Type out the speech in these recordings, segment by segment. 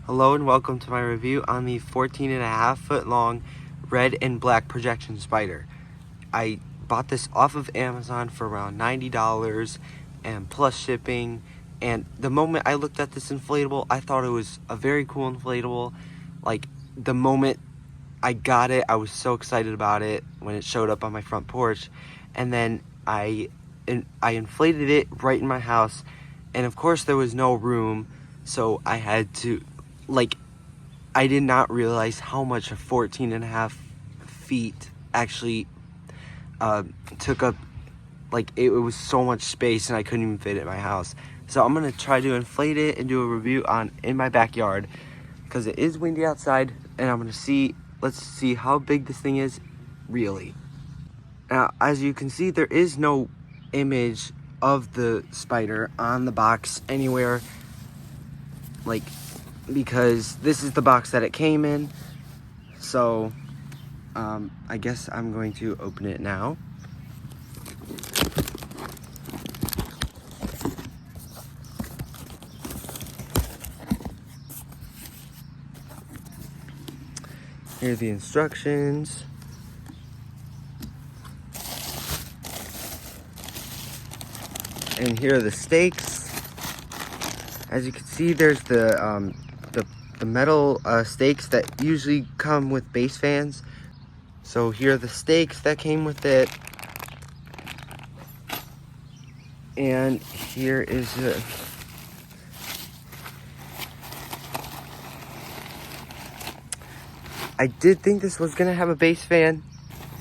Hello and welcome to my review on the 14.5-foot long red and black projection spider. I bought this off of Amazon for around $90 and plus shipping, and the moment I looked at this inflatable, I thought it was a very cool inflatable. Like, the moment I got it, I was so excited about it when it showed up on my front porch, and then I inflated it right in my house, and of course there was no room, so I had to, I did not realize how much a 14.5 feet actually took up. It was so much space and I couldn't even fit it in my house. So I'm gonna try to inflate it and do a review in my backyard because it is windy outside, and I'm gonna let's see how big this thing is really. Now, as you can see, there is no image of the spider on the box anywhere, because this is the box that it came in. So I guess I'm going to open it now. Here are the instructions. And here are the stakes. As you can see, there's the metal stakes that usually come with base fans. So here are the stakes that came with it. And here is I did think this was gonna have a base fan,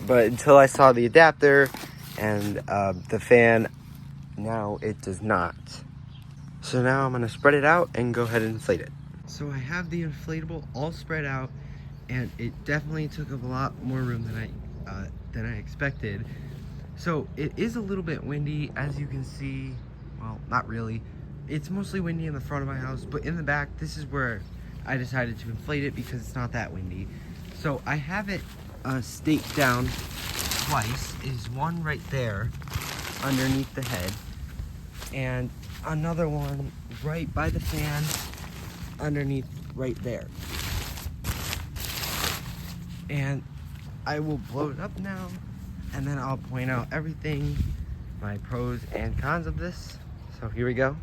but until I saw the adapter and the fan, now it does not. So now I'm gonna spread it out and go ahead and inflate it. So I have the inflatable all spread out, and it definitely took up a lot more room than I expected. So it is a little bit windy, as you can see. Well, not really. It's mostly windy in the front of my house, but in the back, this is where I decided to inflate it because it's not that windy. So I have it staked down twice. Is one right there underneath the head, and another one right by the fan underneath right there. And I will blow it up now, and then I'll point out everything, my pros and cons of this. So here we go.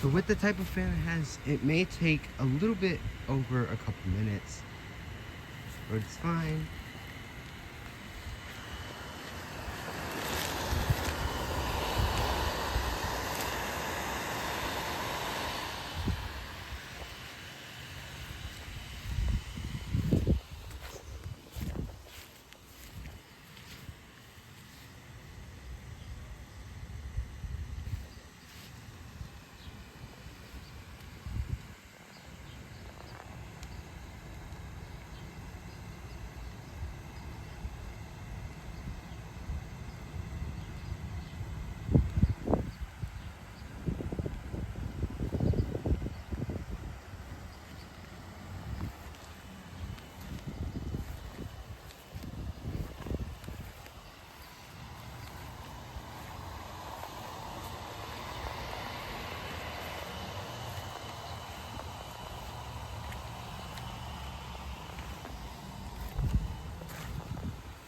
So with the type of fan it has, it may take a little bit over a couple minutes, but it's fine.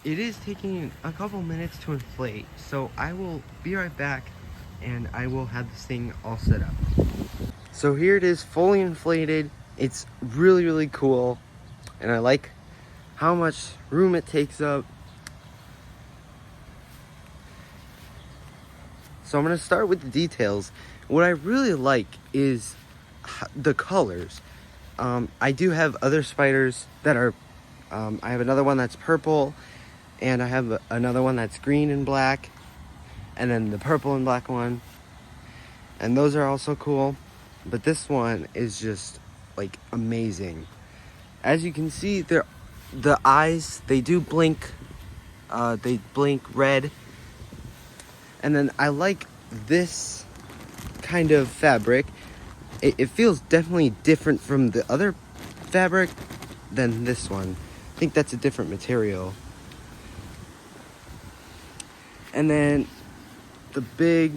It is taking a couple minutes to inflate, so I will be right back and I will have this thing all set up. So here it is, fully inflated. It's really, really cool, and I like how much room it takes up. So I'm gonna start with the details. What I really like is the colors. I do have other spiders that are, I have another one that's purple, and I have another one that's green and black, and then the purple and black one. And those are also cool, but this one is just amazing. As you can see, the eyes, they do blink. They blink red. And then I like this kind of fabric. It feels definitely different from the other fabric than this one. I think that's a different material. And then the big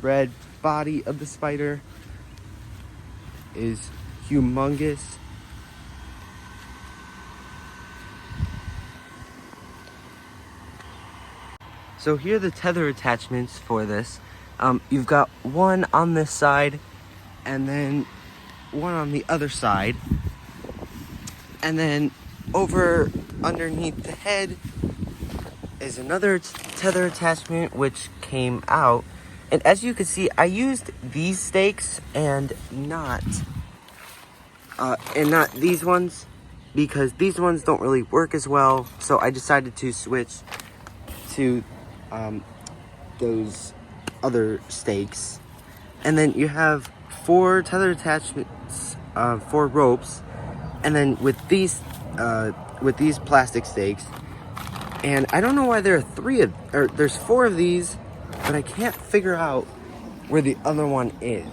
red body of the spider is humongous. So here are the tether attachments for this. You've got one on this side and then one on the other side. And then over underneath the head is another tether attachment which came out. And as you can see, I used these stakes and not these ones, because these ones don't really work as well. So I decided to switch to those other stakes. And then you have 4 tether attachments, 4 ropes, and then with these plastic stakes. And I don't know why there's 4 of these, but I can't figure out where the other one is.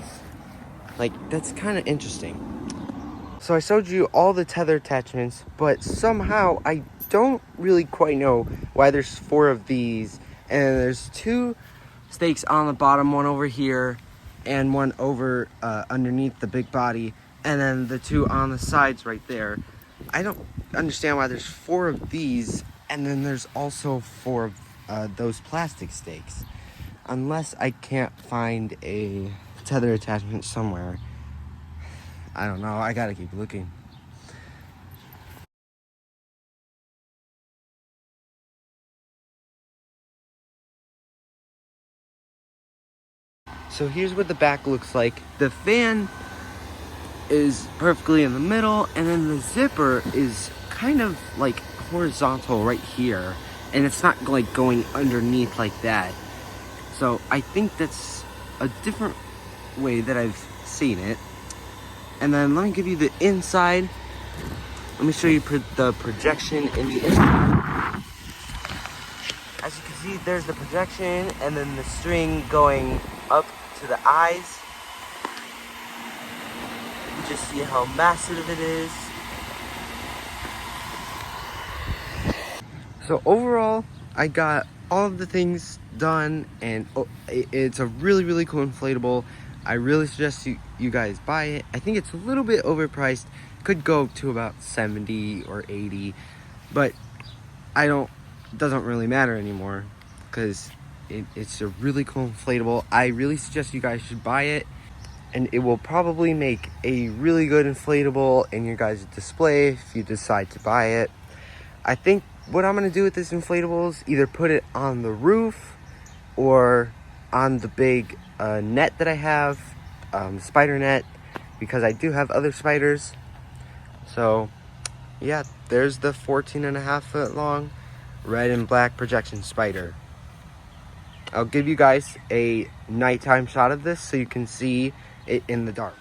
Like, that's kind of interesting. So I showed you all the tether attachments, but somehow I don't really quite know why there's 4 of these. And there's 2 stakes on the bottom, one over here and one over underneath the big body, and then the 2 on the sides right there. I don't understand why there's 4 of these, and then there's also 4 of those plastic stakes. Unless I can't find a tether attachment somewhere. I don't know, I gotta keep looking. So here's what the back looks like. The fan is perfectly in the middle, and then the zipper is kind of like horizontal right here, and it's not like going underneath like that. So I think that's a different way that I've seen it. And then let me give you the inside. Let me show you the projection in the inside. As you can see, there's the projection, and then the string going up to the eyes. You just see how massive it is. So overall, I got all of the things done, and it's a really, really cool inflatable. I really suggest you guys buy it. I think it's a little bit overpriced. Could go to about 70 or 80, but it doesn't really matter anymore because it's a really cool inflatable. I really suggest you guys should buy it, and it will probably make a really good inflatable in your guys' display if you decide to buy it. I think what I'm gonna do with this inflatable is either put it on the roof or on the big net that I have, spider net, because I do have other spiders. So yeah, there's the 14.5-foot long red and black projection spider. I'll give you guys a nighttime shot of this so you can see it in the dark.